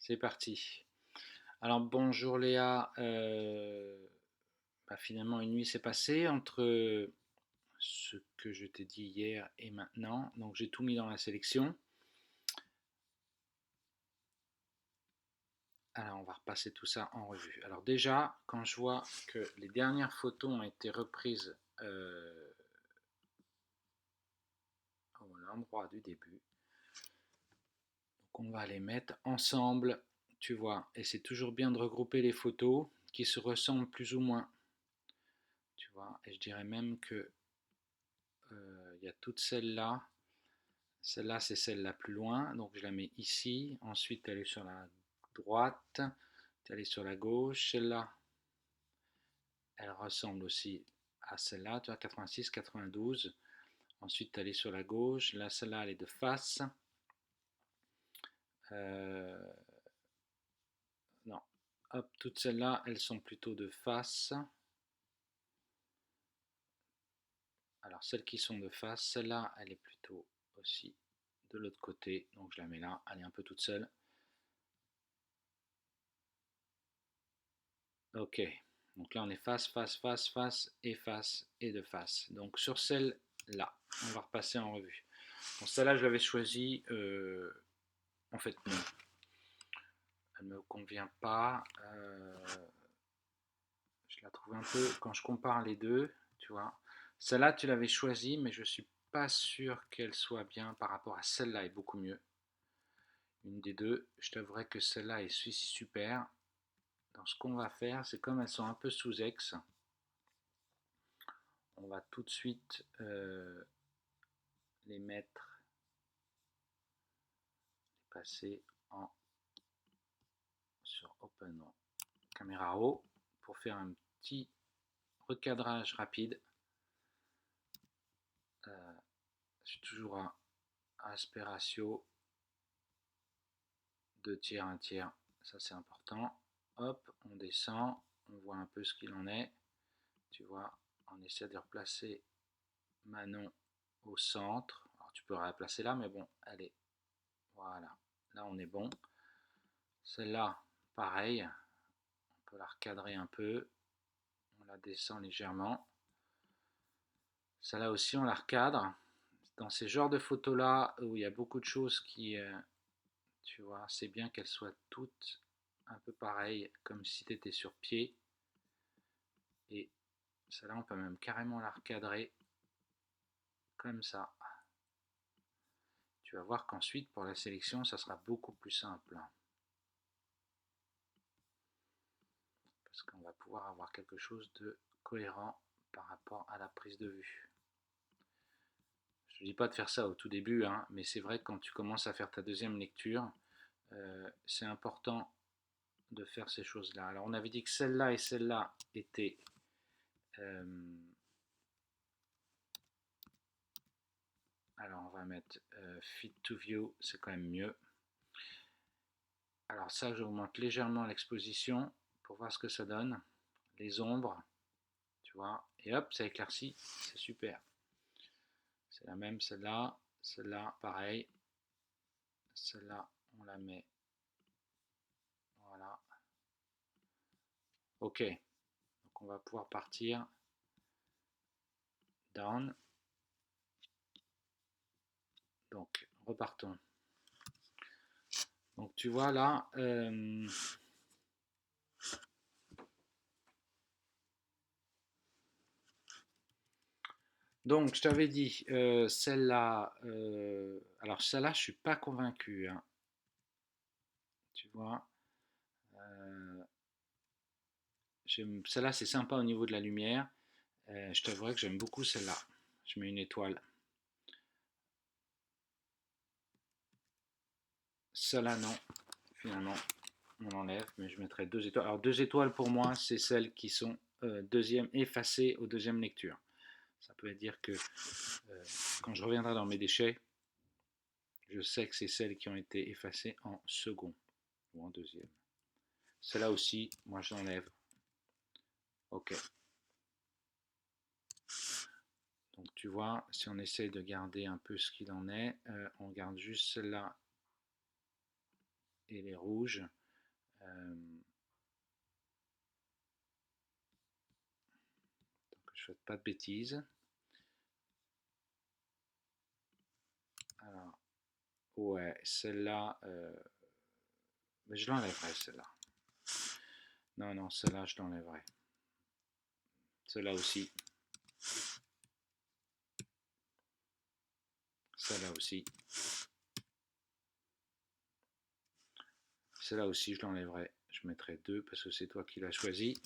C'est parti. Alors bonjour Léa. Finalement une nuit s'est passée entre ce que je t'ai dit hier et maintenant. Donc j'ai tout mis dans la sélection. Alors on va repasser tout ça en revue. Alors déjà, quand je vois que les dernières photos ont été reprises à l'endroit du début, donc on va les mettre ensemble, tu vois. Et c'est toujours bien de regrouper les photos qui se ressemblent plus ou moins, tu vois. Et je dirais même que il y a toutes celles-là. Celle-là, c'est celle la plus loin, donc je la mets ici. Ensuite, elle est sur la droite, elle est sur la gauche. Celle-là, elle ressemble aussi à celle-là, tu vois, 86, 92. Ensuite, elle est sur la gauche. Là, celle-là, elle est de face. Euh, non, hop, toutes celles-là, elles sont plutôt de face. Alors, celles qui sont de face, celle-là, elle est plutôt aussi de l'autre côté. Donc, je la mets là, elle est un peu toute seule. Ok, donc là on est face, face, face, face et de face. Donc sur celle-là, on va repasser en revue. Bon, celle-là je l'avais choisie, en fait non, elle ne me convient pas. Je la trouve un peu, quand je compare les deux, tu vois. Celle-là tu l'avais choisie, mais je suis pas sûr qu'elle soit bien par rapport à celle-là, est beaucoup mieux. Une des deux, je t'avouerai que celle-là est super. Donc ce qu'on va faire, c'est comme elles sont un peu sous ex, on va tout de suite les mettre, passer en sur Open Camera Raw pour faire un petit recadrage rapide. Je suis toujours à aspect ratio 2 tiers, 1 tiers, ça c'est important. Hop, on descend, on voit un peu ce qu'il en est. Tu vois, on essaie de replacer Manon au centre. Alors tu peux la placer là, mais bon, allez, voilà. Là on est bon. Celle-là, pareil, on peut la recadrer un peu. On la descend légèrement. Celle-là aussi, on la recadre. Dans ces genres de photos-là, où il y a beaucoup de choses qui, tu vois, c'est bien qu'elles soient toutes un peu pareilles, comme si tu étais sur pied. Et celle-là, on peut même carrément la recadrer, comme ça. Tu vas voir qu'ensuite, pour la sélection, ça sera beaucoup plus simple. Parce qu'on va pouvoir avoir quelque chose de cohérent par rapport à la prise de vue. Je ne dis pas de faire ça au tout début, hein, mais c'est vrai que quand tu commences à faire ta deuxième lecture, c'est important de faire ces choses-là. Alors on avait dit que celle-là et celle-là étaient alors on va mettre fit to view, c'est quand même mieux. Alors ça, j'augmente légèrement l'exposition pour voir ce que ça donne. Les ombres, tu vois, et hop, ça éclaircit, c'est super. C'est la même, celle-là, pareil. Celle-là, on la met, voilà. Ok, donc on va pouvoir partir down. Donc, repartons. Donc tu vois là, donc je t'avais dit, celle-là, alors celle-là je suis pas convaincu, hein. Tu vois, celle-là c'est sympa au niveau de la lumière, je t'avouerai que j'aime beaucoup celle-là, je mets une étoile. Celle-là non, finalement on enlève, mais je mettrai 2 étoiles. Alors 2 étoiles pour moi c'est celles qui sont deuxième effacées aux deuxième lecture. Ça peut dire que quand je reviendrai dans mes déchets, je sais que c'est celles qui ont été effacées en second ou en deuxième. Celle-là aussi, moi je l'enlève. Ok. Donc tu vois, si on essaye de garder un peu ce qu'il en est, on garde juste celle-là et les rouges. Donc je ne fais pas de bêtises. Alors, ouais, celle-là, mais je l'enlèverai celle-là. Non, non, celle-là, je l'enlèverai. Celle-là aussi. Celle-là aussi. Celle-là aussi, je l'enlèverai. Je mettrai 2 parce que c'est toi qui l'as choisi.